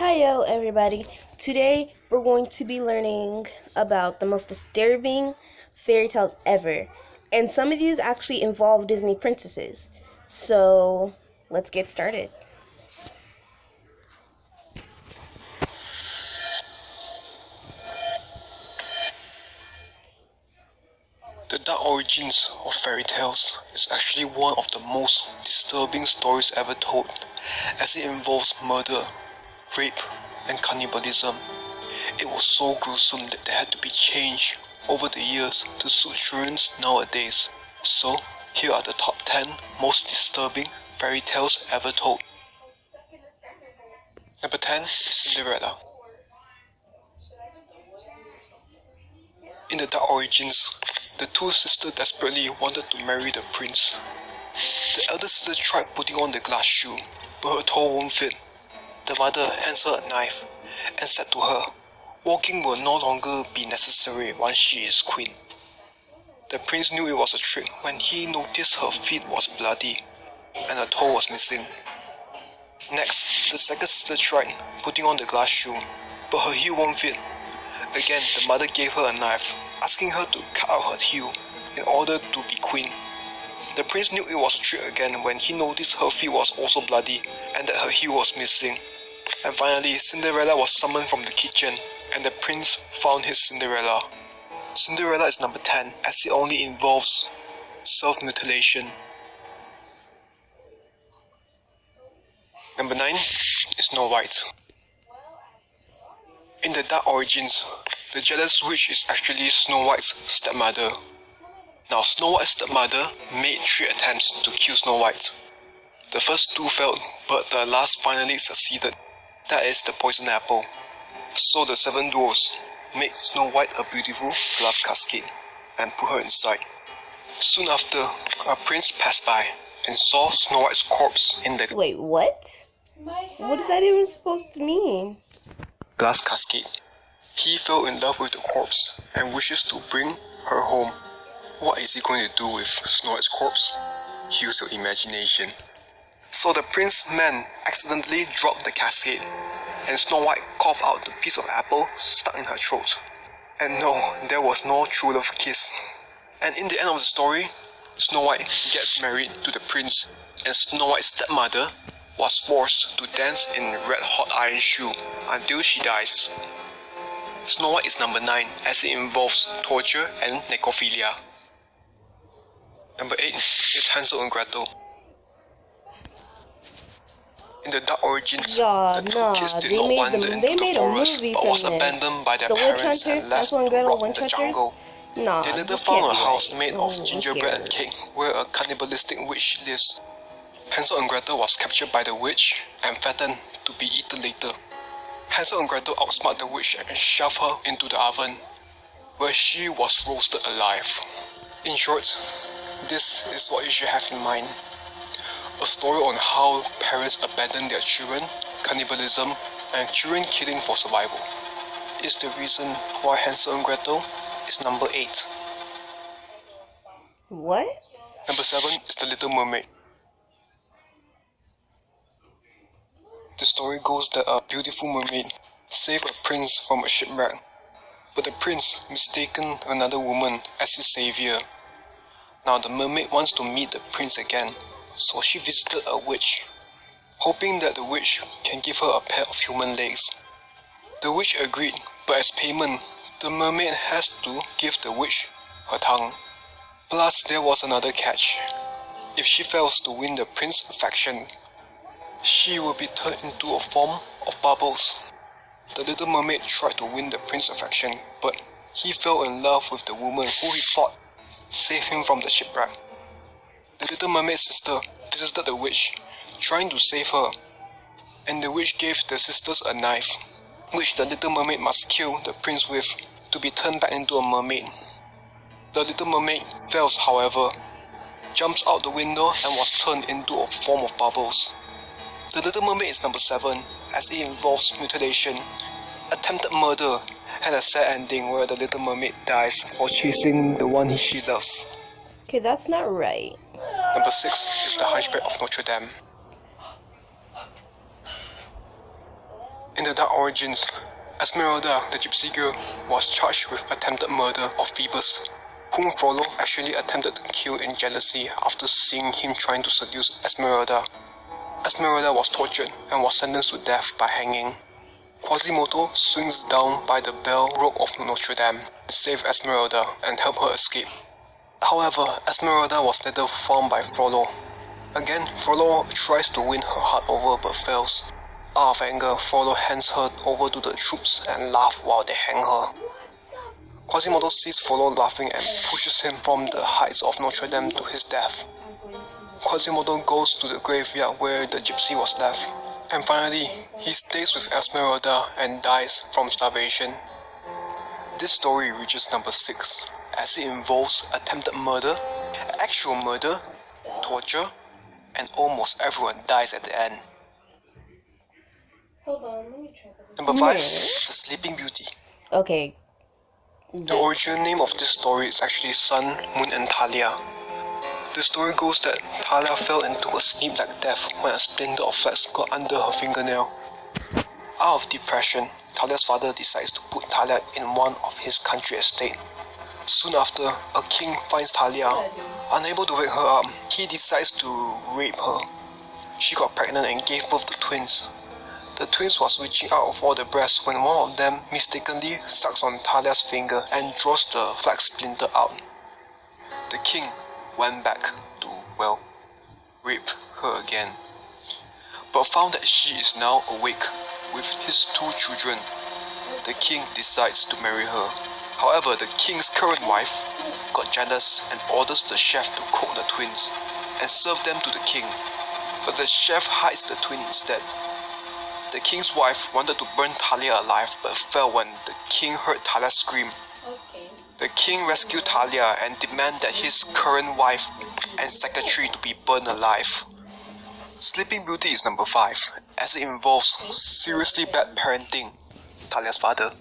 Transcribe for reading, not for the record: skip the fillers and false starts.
Hello everybody. Today we're going to be learning about the most disturbing fairy tales ever. And some of these actually involve Disney princesses. So, let's get started. The dark origins of fairy tales is actually one of the most disturbing stories ever told, as it involves murder, rape, and cannibalism. It was so gruesome that they had to be changed over the years to suit children nowadays. So, here are the top 10 most disturbing fairy tales ever told. Number 10 is Cinderella. In the dark origins, the two sisters desperately wanted to marry the prince. The elder sister tried putting on the glass shoe, but her toe won't fit. The mother hands her a knife and said to her, walking will no longer be necessary once she is queen. The prince knew it was a trick when he noticed her feet was bloody and her toe was missing. Next, the second sister tried putting on the glass shoe, but her heel won't fit. Again, the mother gave her a knife, asking her to cut out her heel in order to be queen. The prince knew it was a trick again when he noticed her feet was also bloody and that her heel was missing. And finally, Cinderella was summoned from the kitchen and the prince found his Cinderella. Cinderella is number 10 as it only involves self-mutilation. Number 9 is Snow White. In the dark origins, the jealous witch is actually Snow White's stepmother. Now, Snow White's stepmother made 3 attempts to kill Snow White. The first 2 failed, but the last finally succeeded. That is the poison apple. So the 7 dwarfs made Snow White a beautiful glass casket and put her inside. Soon after, a prince passed by and saw Snow White's corpse in the Wait, what? What is that even supposed to mean? glass casket. He fell in love with the corpse and wishes to bring her home. What is he going to do with Snow White's corpse? Use your imagination. So the prince's men accidentally dropped the casket, and Snow White coughed out the piece of apple stuck in her throat. And no, there was no true love kiss. And in the end of the story, Snow White gets married to the prince, and Snow White's stepmother was forced to dance in red-hot iron shoe until she dies. Snow White is number 9 as it involves torture and necrophilia. Number 8 is Hansel and Gretel. In the dark origins, the two kids did not wander into the forest but was abandoned by their parents and left to rot in the jungle. They later found a house made of gingerbread and cake where a cannibalistic witch lives. Hansel and Gretel was captured by the witch and fattened to be eaten later. Hansel and Gretel outsmart the witch and shoved her into the oven, where she was roasted alive. In short, this is what you should have in mind. A story on how parents abandon their children, cannibalism, and children killing for survival. Is the reason why Hansel and Gretel is number 8. What? Number 7 is The Little Mermaid. The story goes that a beautiful mermaid saved a prince from a shipwreck, but the prince mistaken another woman as his savior. Now the mermaid wants to meet the prince again, so she visited a witch, hoping that the witch can give her a pair of human legs. The witch agreed, but as payment, the mermaid has to give the witch her tongue. Plus, there was another catch. If she fails to win the prince's affection, she will be turned into a form of bubbles. The little mermaid tried to win the prince's affection, but he fell in love with the woman who he thought saved him from the shipwreck. The little mermaid's sister visited the witch, trying to save her, and the witch gave the sisters a knife, which the little mermaid must kill the prince with to be turned back into a mermaid. The little mermaid fails, however, jumps out the window and was turned into a form of bubbles. The Little Mermaid is number 7 as it involves mutilation, attempted murder, and a sad ending where the Little Mermaid dies for chasing the one she loves. Okay, that's not right. Number 6 is The Hunchback of Notre Dame. In the the dark origins, Esmeralda, the gypsy girl, was charged with attempted murder of Phoebus, whom Frollo actually attempted to kill in jealousy after seeing him trying to seduce Esmeralda. Esmeralda was tortured and was sentenced to death by hanging. Quasimodo swings down by the bell rope of Notre Dame to save Esmeralda and help her escape. However, Esmeralda was later found by Frollo. Again, Frollo tries to win her heart over but fails. Out of anger, Frollo hands her over to the troops and laughs while they hang her. Quasimodo sees Frollo laughing and pushes him from the heights of Notre Dame to his death. Quasimodo goes to the graveyard where the gypsy was left, and finally, he stays with Esmeralda and dies from starvation. This story reaches number 6, as it involves attempted murder, actual murder, torture, and almost everyone dies at the end. Hold on, let me try that. Number 5, The Sleeping Beauty. Okay. The original name of this story is actually Sun, Moon, and Thalia. The story goes that Thalia fell into a sleep-like death when a splinter of flesh got under her fingernail. Out of depression, Thalia's father decides to put Thalia in one of his country estates. Soon after, a king finds Thalia. Unable to wake her up, he decides to rape her. She got pregnant and gave birth to twins. The twins was reaching out of all the breasts when one of them mistakenly sucks on Thalia's finger and draws the flag splinter out. The king went back to, rape her again, but found that she is now awake with his 2 children. The king decides to marry her. However, the king's current wife got jealous and orders the chef to cook the twins and serve them to the king, but the chef hides the twin instead. The king's wife wanted to burn Thalia alive but fell when the king heard Thalia scream. The king rescued Thalia and demanded his current wife and secretary to be burned alive. Sleeping Beauty is number 5, as it involves seriously bad parenting. Thalia's father